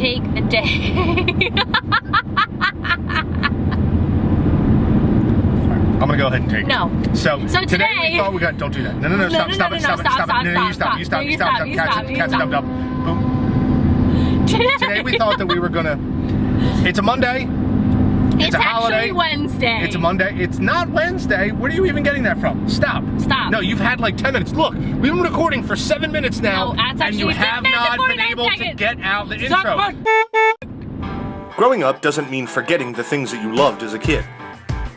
take a day. I'm gonna go ahead and take it. No. So today we thought we got. Don't do that. No, stop it. No, you stop. Catch it. Boom. Today we thought that we were gonna. It's a Monday. It's a holiday. actually Wednesday. It's a Monday. It's not Wednesday. Where are you even getting that from? Stop. No, you've had like 10 minutes. Look, we've been recording for 7 minutes now, and you have not been able to get out the intro. Growing up doesn't mean forgetting the things that you loved as a kid.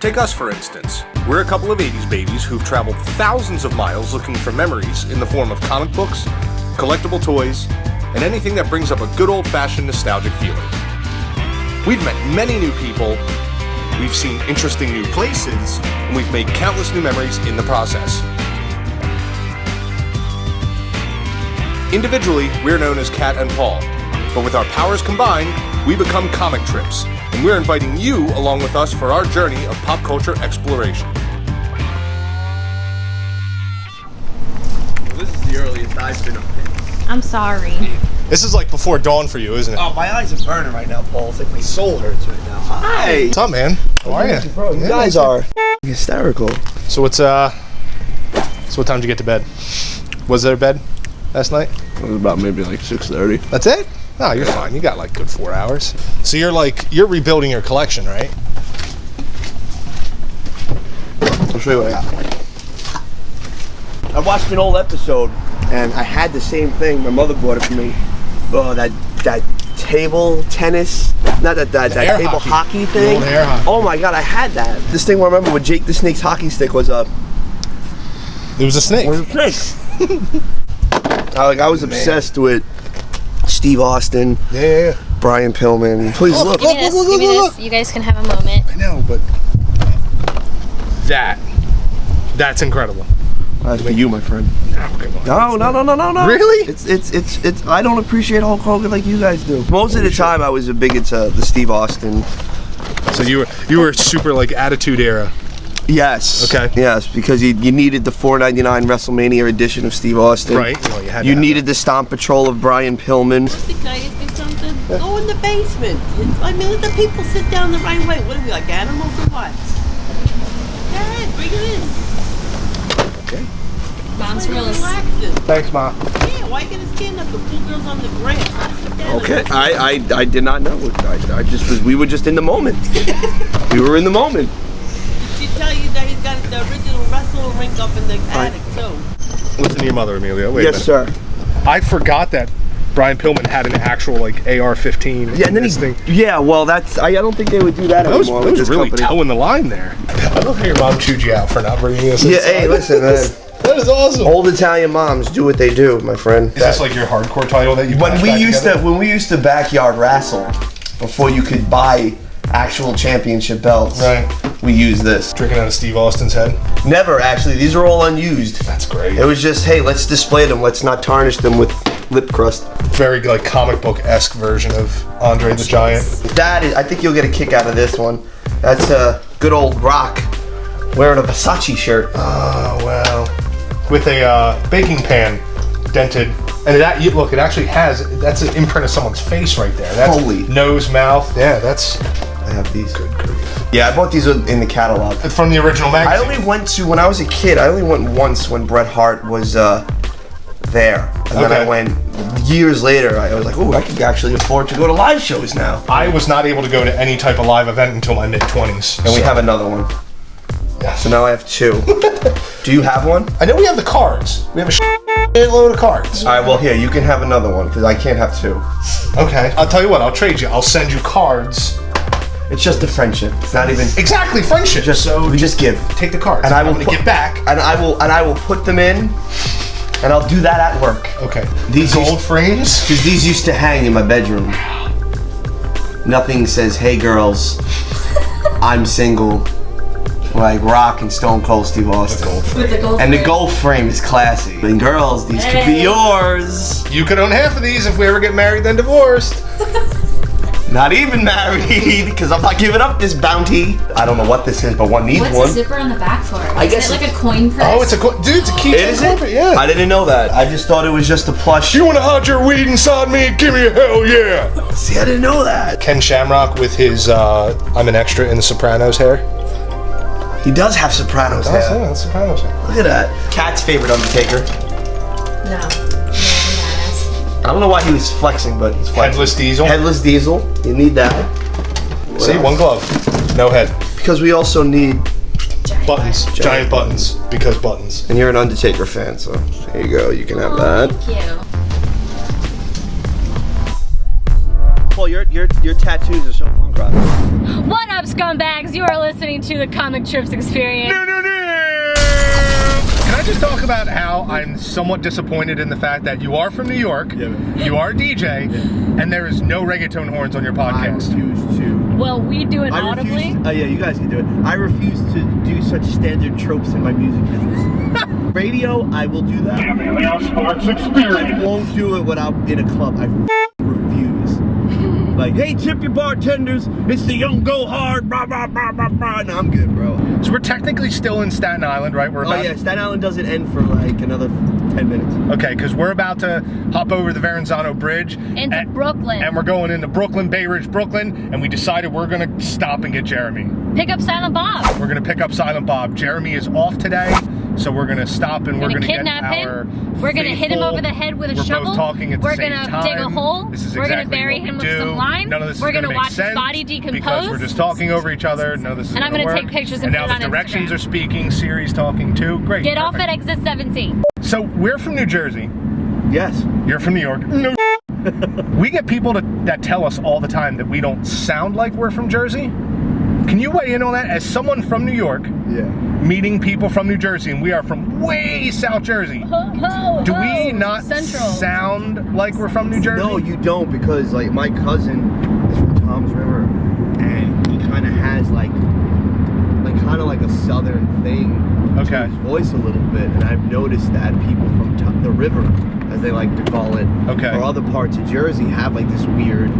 Take us, for instance. We're a couple of 80s babies who've traveled thousands of miles looking for memories in the form of comic books, collectible toys, and anything that brings up a good old-fashioned nostalgic feeling. We've met many new people, we've seen interesting new places, and we've made countless new memories in the process. Individually, we're known as Kat and Paul, but with our powers combined, we become Comic Trips, and we're inviting you along with us for our journey of pop culture exploration. Well, this is the earliest I've been up there. I'm sorry. This is like before dawn for you, isn't it? Oh, my eyes are burning right now, Paul. It's like my soul hurts right now. Hi. What's up, man? How are you? Bro, you guys are hysterical. So what time did you get to bed? Was there a bed last night? It was about maybe like 6:30. That's it? No, you're fine. You got like good 4 hours. So you're rebuilding your collection, right? I'll show you what I got. I watched an old episode, and I had the same thing. My mother bought it for me. Oh, that table tennis, not that table hockey thing. Old air hockey. Oh my God, I had that. This thing I remember with Jake the Snake's hockey stick was a. It was a snake. It was a snake. I was obsessed with Steve Austin. Yeah. Brian Pillman. Please look. Give me this. You guys can have a moment. I know, but that's incredible. That's for you, my friend. No. Really? It's. I don't appreciate Hulk Hogan like you guys do. Most of the time, I was big into the Steve Austin. So you were super like Attitude Era. Yes. Okay. Yes, because you needed the $4.99 WrestleMania edition of Steve Austin. Right. Well, you needed the Stomp Patrol of Brian Pillman. Can I do something? Go in the basement. I mean, let the people sit down the right way. What are we, like animals or what? Go ahead, bring it in. Okay. Mom's Like, real. relaxing. Thanks, Ma. Yeah, why you gonna stand up? The pool girl's on the grass. Sit down. Okay. I did not know. I just was. We were just in the moment. We were in the moment. Did she tell you that he's got the original wrestling rink up in the attic too? Listen to your mother, Emilio. Wait Yes, a minute. sir. I forgot that Brian Pillman had an actual like AR-15. Yeah, and then thing. Yeah, well, that's. I don't think they would do that That was, anymore. that with was this really company. towing the line there. I love how your mom chewed you out for not bringing this. Yeah. inside. Hey, listen, man. That is awesome. Old Italian moms do what they do, my friend. Is this like your hardcore title that you? when we used to backyard wrestle before you could buy actual championship belts? Right. We used this. Drinking out of Steve Austin's head. Never actually. These are all unused. That's great. It was just, hey, let's display them. Let's not tarnish them with lip crust. Very like comic book-esque version of Andre the Giant. That is, I think you'll get a kick out of this one. That's a good old Rock wearing a Versace shirt. Oh wow. With a baking pan dented, and that look, it actually has. That's an imprint of someone's face right there. That's Holy. nose, mouth. Yeah, that's I have these. Good grief. Yeah, I bought these in the catalog. from the original magazine. I only went to, when I was a kid, I only went once when Bret Hart was there. And then I went years later. I was like, oh, I can actually afford to go to live shows now. I was not able to go to any type of live event until my mid-20s. And we have another one. Yeah. So now I have two. Do you have one? I know we have the cards. We have a load of cards. All right, well, here, you can have another one because I can't have two. Okay. I'll tell you what. I'll trade you. I'll send you cards. It's just a friendship. It's not even. Exactly, friendship. We just give. Take the cards. And I will I'm gonna get back. And I will put them in, and I'll do that at work. Okay. These gold frames. Because these used to hang in my bedroom. Nothing says, "Hey girls, I'm single," like Rock and Stone Cold Steve Austin. With the gold And the frame. gold frame is classy. And girls, these could be yours. You could own half of these if we ever get married then divorced. Not even married, because I'm not giving up this bounty. I don't know what this is, but one needs one. What's the zipper on the back for? I guess it like a coin purse? Oh, it's a dude, it's a keychain. Is it? Yeah. I didn't know that. I just thought it was just a plush. You want to hide your weed inside me? Give me a hell yeah. See, I didn't know that. Ken Shamrock with his I'm an extra in the Sopranos hair. He does have Sopranos hair. Yeah, that's Sopranos hair. Look at that. Cat's favorite Undertaker. No. I don't know why he was flexing, but he's flexing. Headless Diesel. Headless Diesel. You need that. What See, else? one glove, no head. Because we also need Buttons, giant buttons, because buttons. And you're an Undertaker fan, so there you go. You can have that. Thank you. Paul, your tattoos are so punk rock. What up, scumbags? You are listening to the Comic Trips Experience. Can I just talk about how I'm somewhat disappointed in the fact that you are from New York, you are a DJ, and there is no reggaeton horns on your podcast? I refuse to. Well, we do it audibly. Oh yeah, you guys can do it. I refuse to do such standard tropes in my music business. Radio, I will do that. Emilio Sparks experience. I won't do it when I'm in a club. I refuse. Like, hey, tip your bartenders. It's the young go hard. Blah, blah, blah, blah, blah. No, I'm good, bro. So we're technically still in Staten Island, right? We're about, Oh yeah, Staten Island doesn't end for like another 10 minutes. Okay, because we're about to hop over the Verrazano Bridge. Into Brooklyn. And we're going into Brooklyn, Bay Ridge, Brooklyn, and we decided we're going to stop and get Jeremy. Pick up Silent Bob. We're going to pick up Silent Bob. Jeremy is off today, so we're going to stop and we're going to get kidnap our him. We're going to hit him over the head with a shovel. We're both talking at the same time. We're going to dig a hole. This is we're exactly going to bury what we him do. with some lime. None of this we're is going to watch make sense his body decompose. because we're just talking over each other. None of this is and I'm going to take pictures and now put it the on directions Instagram. are speaking. Siri's talking too. Great. Get off perfect. at exit 17. So we're from New Jersey. Yes. You're from New York. No. We get people that tell us all the time that we don't sound like we're from Jersey. Can you weigh in on that? As someone from New York, meeting people from New Jersey, and we are from way South Jersey. Do we not sound like we're from New Jersey? No, you don't, because like my cousin is from Tom's River, and he kind of has like a southern thing to his voice a little bit, and I've noticed that people from the river, as they like to call it, or other parts of Jersey, have like this weird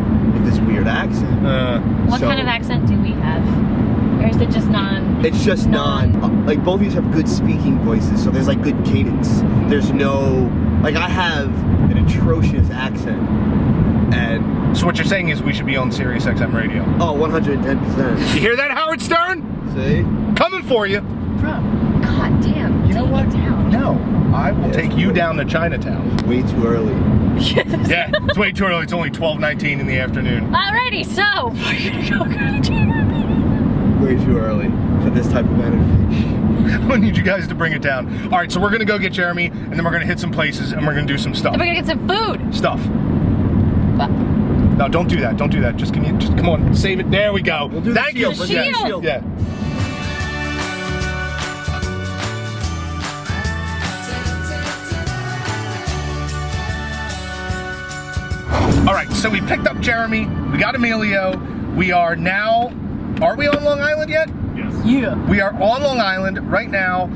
accent. What kind of accent do we have? Or is it just non? It's just non. Like both of you have good speaking voices, so there's like good cadence. There's no, like I have an atrocious accent, and so what you're saying is we should be on Sirius XM radio. Oh, 110%. You hear that, Howard Stern? See? Coming for you. Bro, god damn. You know what? Down. No, I will take you down to Chinatown. Way too early. Yeah, it's way too early. It's only 12:19 in the afternoon. Alrighty, so we're gonna go. Way too early for this type of energy. I need you guys to bring it down. All right, so we're gonna go get Jeremy, and then we're gonna hit some places, and we're gonna do some stuff. Then we're gonna get some food. Stuff. What? No, don't do that. Don't do that. Just come on, save it. There we go. We'll do Thank you. the shield. Yeah. All right, so we picked up Jeremy. We got Amelio. We are now. Are we on Long Island yet? Yes. Yeah. We are on Long Island right now.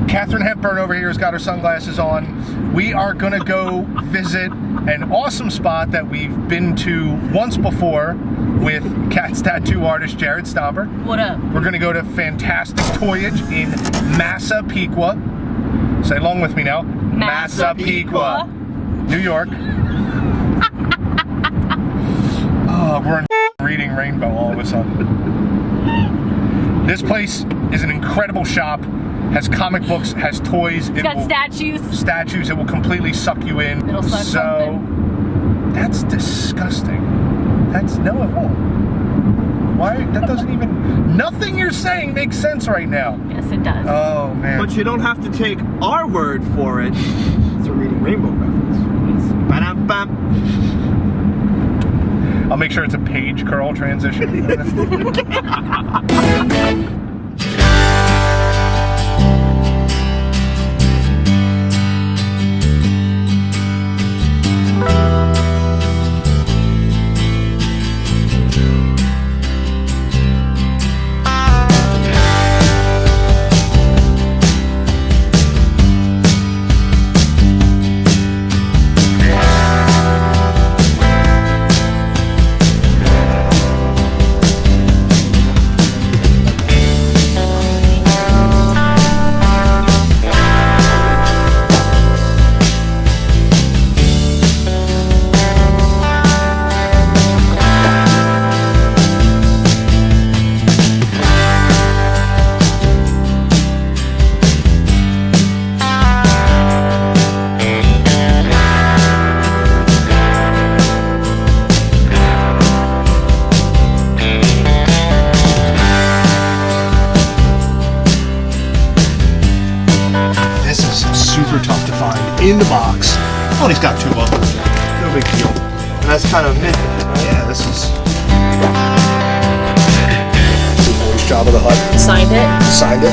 Catherine Hepburn over here has got her sunglasses on. We are gonna go visit an awesome spot that we've been to once before with Cat's tattoo artist Jared Stauber. What up? We're gonna go to fantastic Toyage in Massapequa. Say along with me now. Massapequa, New York. Oh, we're in reading Rainbow all of a sudden. This place is an incredible shop. Has comic books, has toys. It's got statues. Statues. It will completely suck you in. It'll suck something. That's disgusting. No, it won't. Why? That doesn't even. Nothing you're saying makes sense right now. Yes, it does. Oh man. But you don't have to take our word for it. It's a Reading Rainbow reference. Ba-dum-bum. I'll make sure it's a page curl transition. in the box. Oh, he's got 2 of them. No big deal. And that's kind of mint. Yeah, this is the boys' job of the hut. Signed it. Signed it.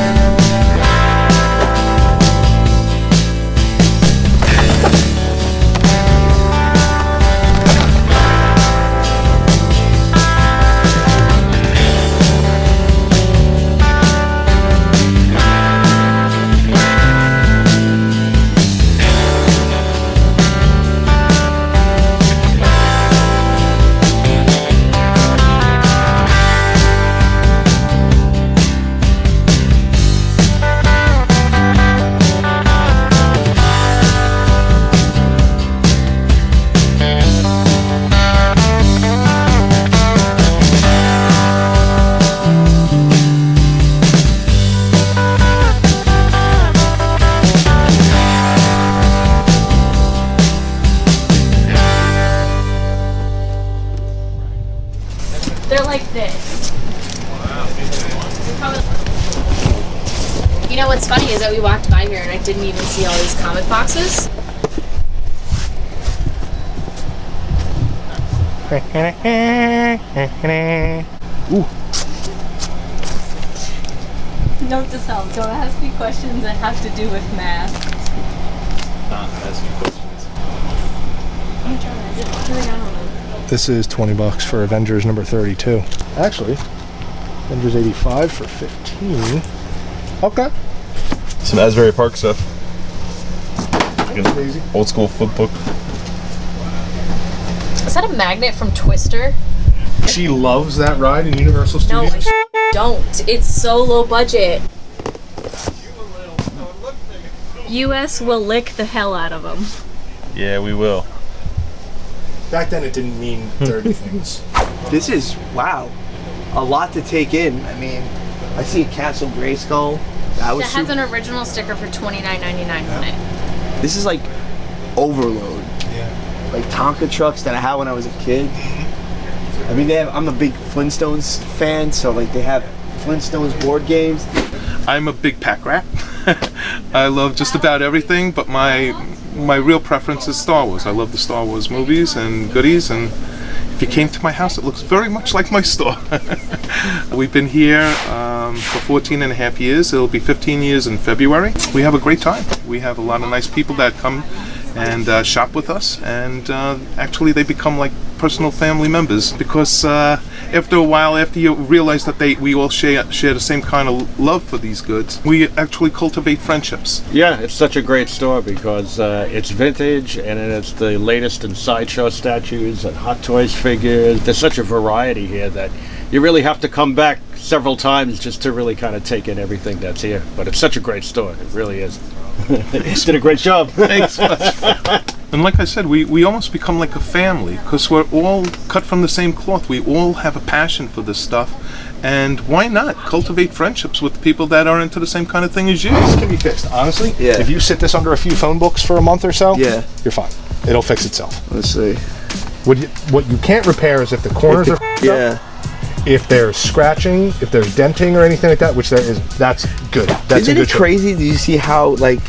They're like this. You know what's funny is that we walked by here and I didn't even see all these comic boxes. Ooh. Note to self, don't ask me questions that have to do with math. Not asking questions. I'm trying to just turn on them. This is $20 for Avengers number 32. Actually, Avengers 85 for 15. Okay. Some Asbury Park stuff. Crazy. Old school flip book. Is that a magnet from Twister? She loves that ride in Universal No, Studios. I don't. It's so low budget. US will lick the hell out of them. Yeah, we will. Back then it didn't mean dirty things. This is, wow, a lot to take in. I mean, I see a Castle Grayskull. That was has an original sticker for $29.99 on it. This is like overload. Yeah. Like Tonka trucks that I had when I was a kid. I mean, I'm a big Flintstones fan, so like they have Flintstones board games. I'm a big pack rat. I love just about everything, but my real preference is Star Wars. I love the Star Wars movies and goodies, and if you came to my house, it looks very much like my store. We've been here for 14 and a half years. It'll be 15 years in February. We have a great time. We have a lot of nice people that come and shop with us, and actually they become like personal family members, because after a while, after you realize that we all share the same kind of love for these goods, we actually cultivate friendships. Yeah, it's such a great store because it's vintage and it's the latest in sideshow statues and Hot Toys figures. There's such a variety here that you really have to come back several times just to really kind of take in everything that's here. But it's such a great store, it really is. You did a great job. Thanks. And like I said, we almost become like a family, because we're all cut from the same cloth. We all have a passion for this stuff, and why not cultivate friendships with people that are into the same kind of thing as you? This can be fixed, honestly. Yeah. If you sit this under a few phone books for a month or so, Yeah. you're fine. It'll fix itself. Let's see. What you can't repair is if the corners are Yeah. if there's scratching, if there's denting or anything like that, which there is, that's good. That's Isn't a it good crazy? Do you see how like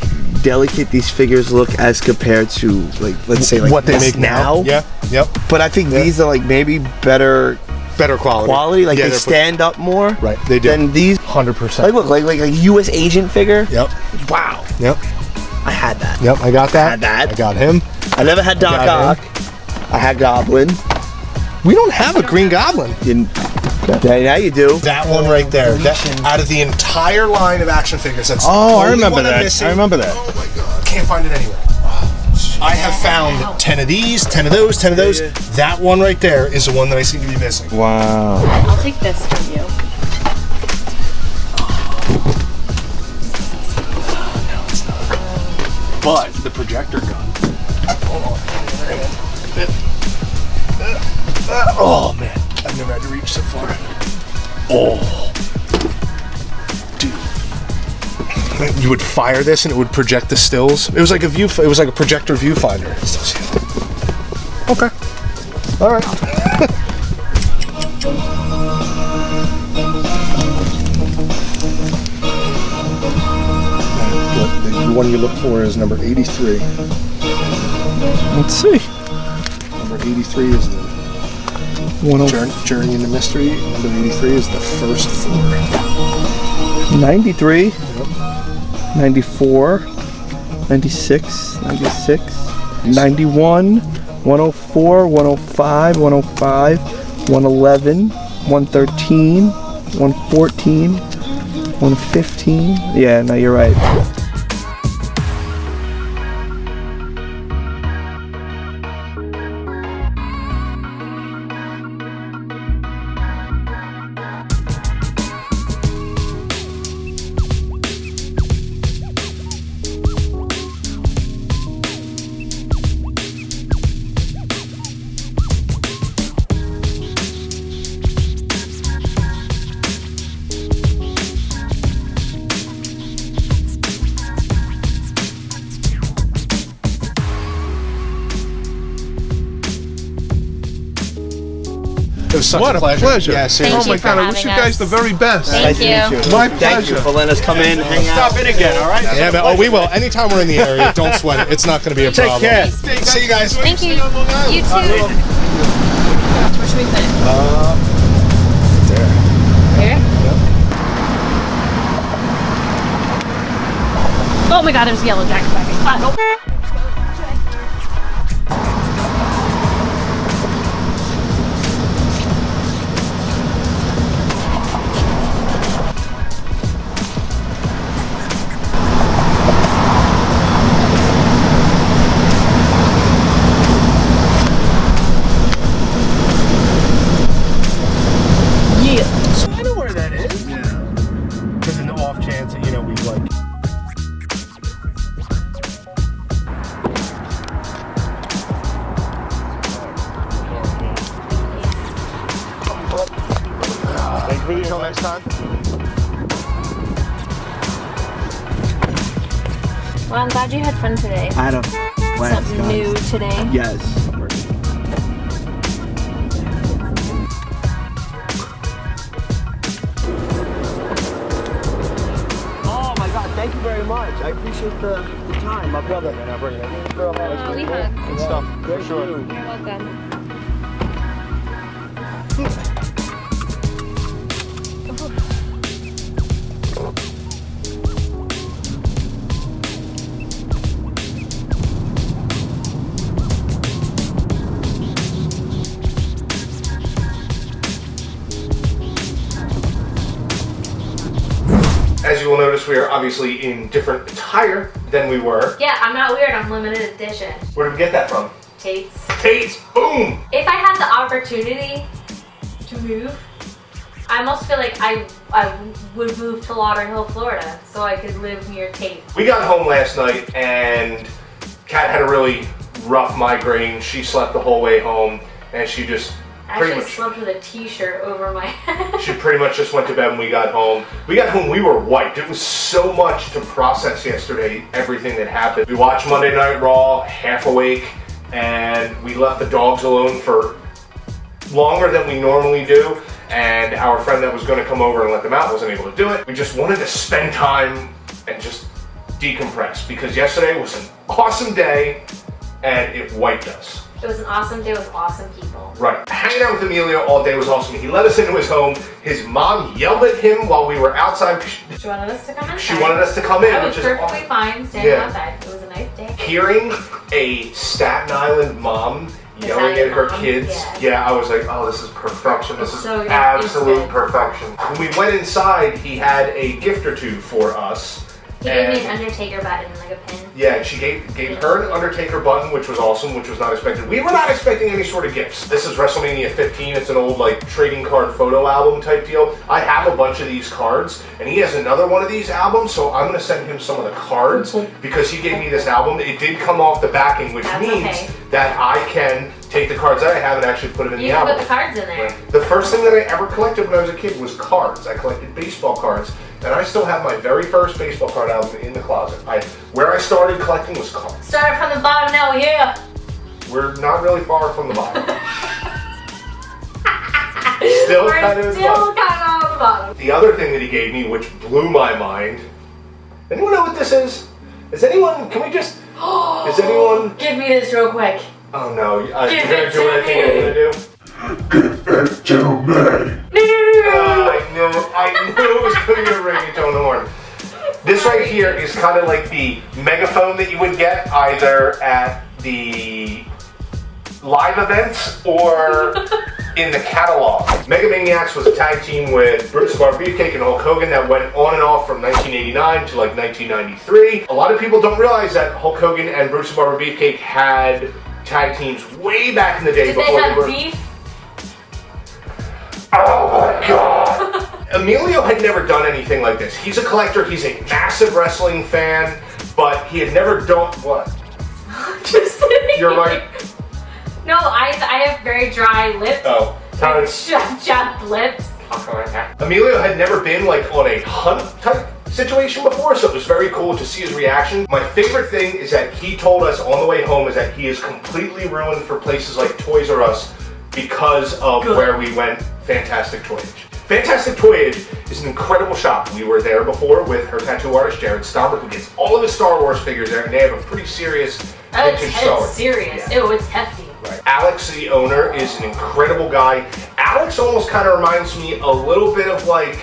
delicate these figures look as compared to like, let's say, like what they this make now? Yeah. Yep. But I think these are like maybe better Quality. Like Yeah, they stand up more. Right. They do. Than these. 100%. Like look, like a U.S. agent figure. Yep. Wow. Yep. I had that. Yep. I got that. Had that. I got him. I never had Doc got Ock. I had Goblin. We don't have a Green Goblin. Now you do. That one right there. That, out of the entire line of action figures, that's Oh, the I only remember one I'm that. missing. I remember that. Oh my god, can't find it anywhere. I have found 10 of these, 10 of those, 10 of those. Yeah. That one right there is the one that I seem to be missing. Wow. I'll take this from you. But the projector gun. Hold on. Oh man, I've never had to reach so far. Oh, dude! You would fire this and it would project the stills. It was like a view. It was like a projector viewfinder. Okay. All right. one you look for is number 83. Let's see. Number 83 is the Journey into Mystery. Number 83 is the first floor. 93, 94, 96, 96, 91, 104, 105, 105, 111, 113, 114, 115. Yeah, no, you're right. It was such What a pleasure. Yeah, seriously. Oh my God, I wish you guys the very best. Thank you. My Thank pleasure. you for letting us come in, hang out. Stop in again, all right? Yeah, man. Oh, we will. Anytime we're in the area, don't sweat it. It's not going to be a problem. Take care. See you guys. Thank you. You too. Where should we put it? There. Here? Oh my God, there's a yellow jacket back. Oh. So I know where that is. Yeah. Because in the off chance that, we like. Thank you. Until next time. Well, I'm glad you had fun today. I had a blast, Something new today. Yes. Oh my God, thank you very much. I appreciate the time, my brother. We hugged. Good stuff. For sure. You're welcome. As you will notice, we are obviously in different attire than we were. Yeah, I'm not weird. I'm limited edition. Where did we get that from? Tate's. Tate's. Boom. If I had the opportunity to move, I almost feel like I would move to Lauderhill, Florida, so I could live near Tate. We got home last night and Kat had a really rough migraine. She slept the whole way home and she just I actually slept with a t-shirt over my head. She pretty much just went to bed when we got home. We got home, we were wiped. It was so much to process yesterday, everything that happened. We watched Monday Night Raw, half awake, and we left the dogs alone for longer than we normally do. And our friend that was gonna come over and let them out wasn't able to do it. We just wanted to spend time and just decompress because yesterday was an awesome day and it wiped us. It was an awesome day with awesome people. Right. Hanging out with Emilio all day was awesome. He let us into his home. His mom yelled at him while we were outside. She wanted us to come inside. She wanted us to come in, I was which is perfectly awesome. fine standing outside. It was a nice day. Hearing a Staten Island mom yelling at her kids, yeah, I was like, oh, this is perfection. This is absolute perfection. When we went inside, he had a gift or two for us. He gave me an Undertaker button, like a pin. Yeah, she gave her an Undertaker button, which was awesome, which was not expected. We were not expecting any sort of gifts. This is WrestleMania 15. It's an old like trading card photo album type deal. I have a bunch of these cards, and he has another one of these albums, so I'm going to send him some of the cards because he gave me this album. It did come off the backing, which means that I can take the cards that I have and actually put them in the album. You can put the cards in there. The first thing that I ever collected when I was a kid was cards. I collected baseball cards. And I still have my very first baseball card album in the closet. Where I started collecting was cards. Started from the bottom, now we're here. We're not really far from the bottom. Still kind of on the bottom. The other thing that he gave me, which blew my mind, anyone know what this is? Is anyone, can we just, is anyone? Give me this real quick. Oh no, you're Give gonna it do to anything me. I'm gonna do? Give it to me. I knew it was gonna be a ringtone horn. This right here is kind of like the megaphone that you would get either at the live events or in the catalog. Mega Maniacs was a tag team with Bruce the Barber Beefcake and Hulk Hogan that went on and off from 1989 to like 1993. A lot of people don't realize that Hulk Hogan and Bruce the Barber Beefcake had tag teams way back in the day. Did before they have were... beef? Oh my god! Emilio had never done anything like this. He's a collector, he's a massive wrestling fan, but he had never done... What? Just You're right. No, I have very dry lips. Oh. Chapped lips. Emilio had never been like on a hunt type situation before, so it was very cool to see his reaction. My favorite thing is that he told us on the way home is that he is completely ruined for places like Toys R Us because of where we went. Fantastic Toyage. Fantastic Toyage is an incredible shop. We were there before with her tattoo artist, Jared Stauber, who gets all of his Star Wars figures there, and they have a pretty serious vintage Star Wars. It's serious. Yeah. Ew, it's hefty. Right. Alex, the owner, is an incredible guy. Alex almost kind of reminds me a little bit of like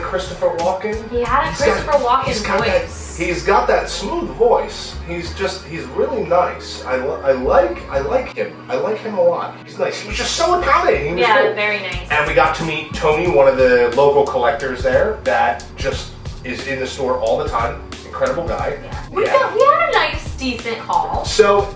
Christopher Walken. He had a Christopher Walken voice. He's got that smooth voice. He's really nice. I like him. I like him a lot. He's nice. He was just so accommodating. He was cool. Very nice. And we got to meet Tony, one of the local collectors there that just is in the store all the time. Incredible guy. Yeah. We had a nice, decent haul. So,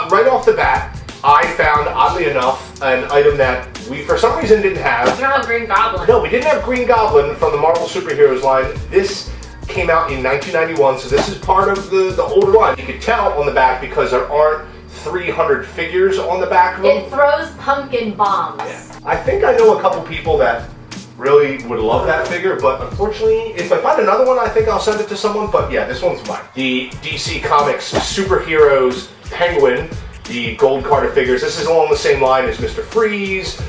right off the bat, I found, oddly enough, an item that we, for some reason, didn't have. We don't have Green Goblin. No, we didn't have Green Goblin from the Marvel Superheroes line. This came out in 1991, so this is part of the older line. You could tell on the back because there aren't 300 figures on the back of them. It throws pumpkin bombs. Yeah. I think I know a couple people that really would love that figure, but unfortunately, if I find another one, I think I'll send it to someone, but yeah, this one's mine. The DC Comics Superheroes Penguin, the gold carded figures. This is along the same line as Mr. Freeze,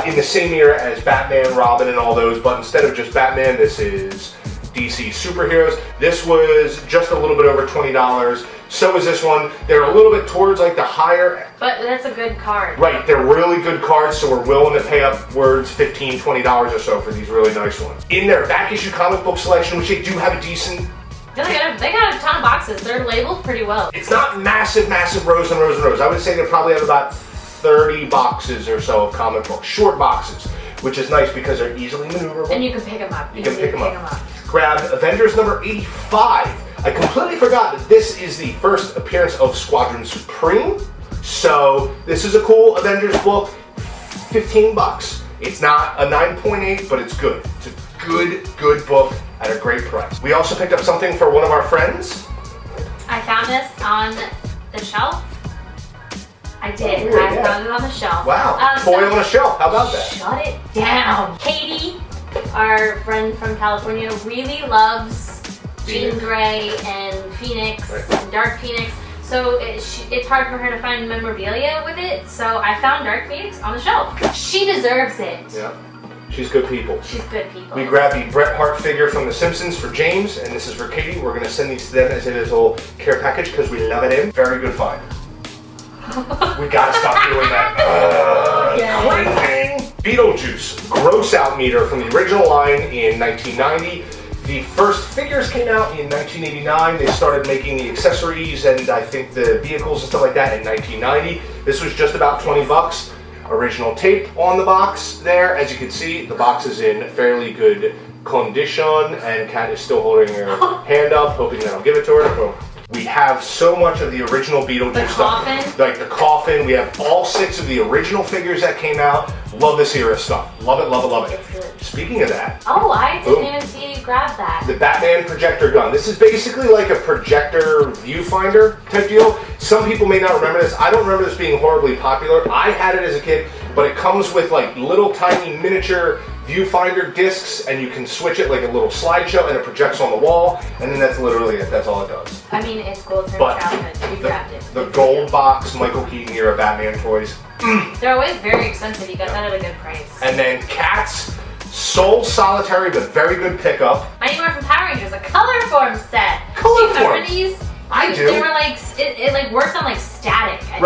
in the same era as Batman, Robin, and all those, but instead of just Batman, this is DC Superheroes. This was just a little bit over $20. So is this one. They're a little bit towards like the higher. But that's a good card. Right, they're really good cards, so we're willing to pay upwards $15, $20 or so for these really nice ones. In their back issue comic book selection, which they do have a decent. Yeah, they got a ton of boxes. They're labeled pretty well. It's not massive rows and rows and rows. I would say they probably have about 30 boxes or so of comic books, short boxes, which is nice because they're easily maneuverable. And you can pick them up. You can pick them up. Grabbed Avengers number 85. I completely forgot that this is the first appearance of Squadron Supreme. So this is a cool Avengers book, $15. It's not a 9.8, but it's good. It's a good book at a great price. We also picked up something for one of our friends. I found this on the shelf. I did. Oh, I found it on the shelf. Wow. Toy on a shelf. How about that? Shut it down. Katie, our friend from California, really loves Jean Grey and Phoenix, and Dark Phoenix. So it's hard for her to find memorabilia with it. So I found Dark Phoenix on the shelf. She deserves it. Yeah. She's good people. She's good people. We grabbed the Bret Hart figure from The Simpsons for James, and this is for Katie. We're going to send these to them as a little care package because we love it in. Very good find. We gotta stop doing that. Crazy. Beetlejuice gross out meter from the original line in 1990. The first figures came out in 1989. They started making the accessories and I think the vehicles and stuff like that in 1990. This was just about $20. Original tape on the box there. As you can see, the box is in fairly good condition and Kat is still holding her hand up, hoping that I'll give it to her. Boom. We have so much of the original Beetlejuice stuff. Like the coffin. We have all 6 of the original figures that came out. Love this era stuff. Love it, love it, love it. It's good. Speaking of that. Oh, I didn't even see you grab that. The Batman projector gun. This is basically like a projector viewfinder type deal. Some people may not remember this. I don't remember this being horribly popular. I had it as a kid, but it comes with like little tiny miniature viewfinder discs and you can switch it like a little slideshow and it projects on the wall and then that's literally it. That's all it does. I mean, it's gold from But childhood. We grabbed it. The gold box Michael Keaton era Batman toys. They're always very expensive. You got that at a good price. And then Kat's Sold solitary, but very good pickup. Mine were from Power Rangers, a color form set. Color Do you remember forms? these? I do. They were like, it like worked on like static, I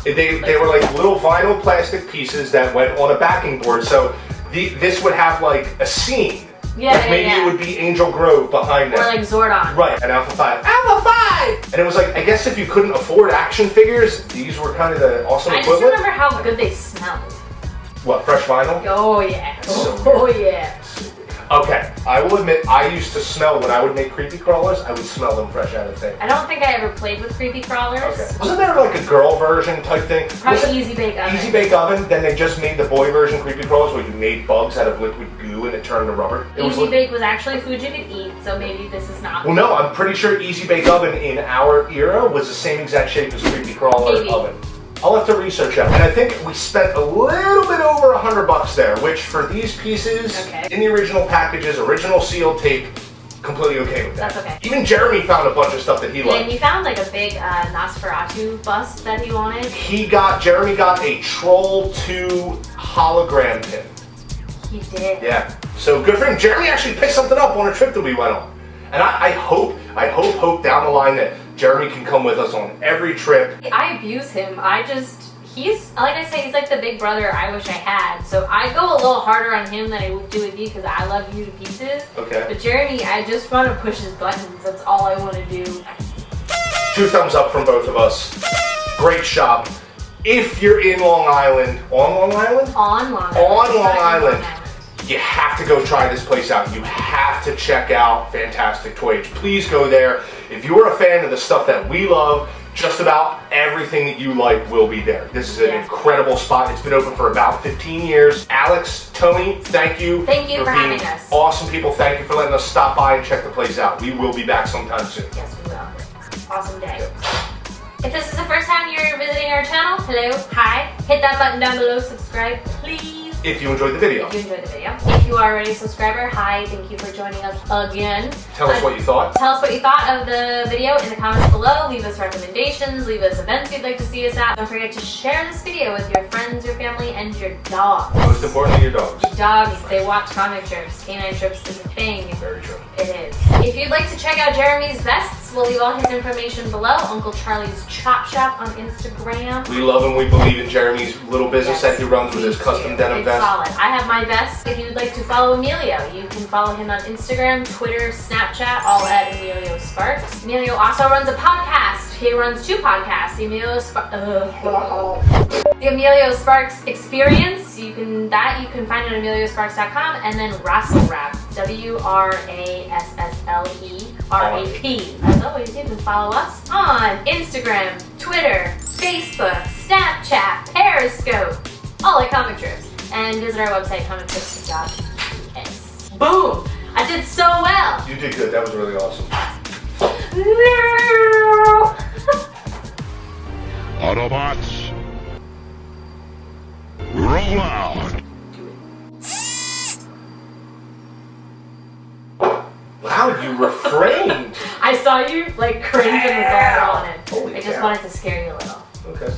think. They were like little vinyl plastic pieces that went on a backing board. So this would have like a scene. Yeah, like maybe it would be Angel Grove behind them. Or like Zordon. Right, and Alpha 5. Alpha 5! And it was like, I guess if you couldn't afford action figures, these were kind of the awesome equivalent. I just remember how good they smelled. What, fresh vinyl? Oh yeah. So oh yeah. Okay, I will admit, I used to smell, when I would make creepy crawlers, I would smell them fresh out of the thing. I don't think I ever played with creepy crawlers. Okay. Wasn't there like a girl version type thing? Probably Easy Bake Oven. Easy Bake Oven, then they just made the boy version creepy crawlers where you made bugs out of liquid goo and it turned to rubber. Easy Bake was actually food you could eat, so maybe this is not. Well, no, I'm pretty sure Easy Bake Oven in our era was the same exact shape as creepy crawler oven. I'll have to research that. And I think we spent a little bit over $100 there, which for these pieces, in the original packages, original sealed tape, completely okay with that. That's okay. Even Jeremy found a bunch of stuff that he liked. And he found like a big Nosferatu bust that he wanted. Jeremy got a Troll 2 hologram pin. He did. Yeah. So good for him. Jeremy actually picked something up on a trip that we went on. And I hope down the line that Jeremy can come with us on every trip. I abuse him. He's, like I say, he's like the big brother I wish I had. So I go a little harder on him than I would do with you because I love you to pieces. Okay. But Jeremy, I just want to push his buttons. That's all I want to do. 2 thumbs up from both of us. Great shop. If you're in Long Island, on Long Island? On Long Island. On Long Island. You have to go try this place out. You have to check out Fantastic Toyage. Please go there. If you're a fan of the stuff that we love, just about everything that you like will be there. This is an incredible spot. It's been open for about 15 years. Alex, Tony, thank you. Thank you for being having us. Awesome people. Thank you for letting us stop by and check the place out. We will be back sometime soon. Yes, we will. Awesome day. If this is the first time you're visiting our channel, hello, hi. Hit that button down below, subscribe, please. If you enjoyed the video. If you enjoyed the video. If you are already a subscriber, hi, thank you for joining us again. Tell us what you thought. Tell us what you thought of the video in the comments below. Leave us recommendations, leave us events you'd like to see us at. Don't forget to share this video with your friends, your family, and your dogs. Most importantly, your dogs. Dogs, they watch comic strips. Canine strips is a thing. Very true. It is. If you'd like to check out Jeremy's vests, we'll leave all his information below. Uncle Charlie's Chop Shop on Instagram. We love and we believe in Jeremy's little business that he runs with his custom denim vest. Solid. I have my vest. If you'd like to follow Emilio, you can follow him on Instagram, Twitter, Snapchat, all at Emilio Sparks. Emilio also runs a podcast. He runs 2 podcasts. The Emilio Sparks Experience. You can find it at emiliosparks.com, and then Rasselrap, WRASSLERAP. As always, you can follow us on Instagram, Twitter, Facebook, Snapchat, Periscope, all at Comic Trips. And visit our website, comictrips.us. Boom! I did so well! You did good. That was really awesome. No! Autobots, roll out! Wow, you refrained! I saw you like cringe and was all on it. Holy I just cow. wanted to scare you a little. Okay.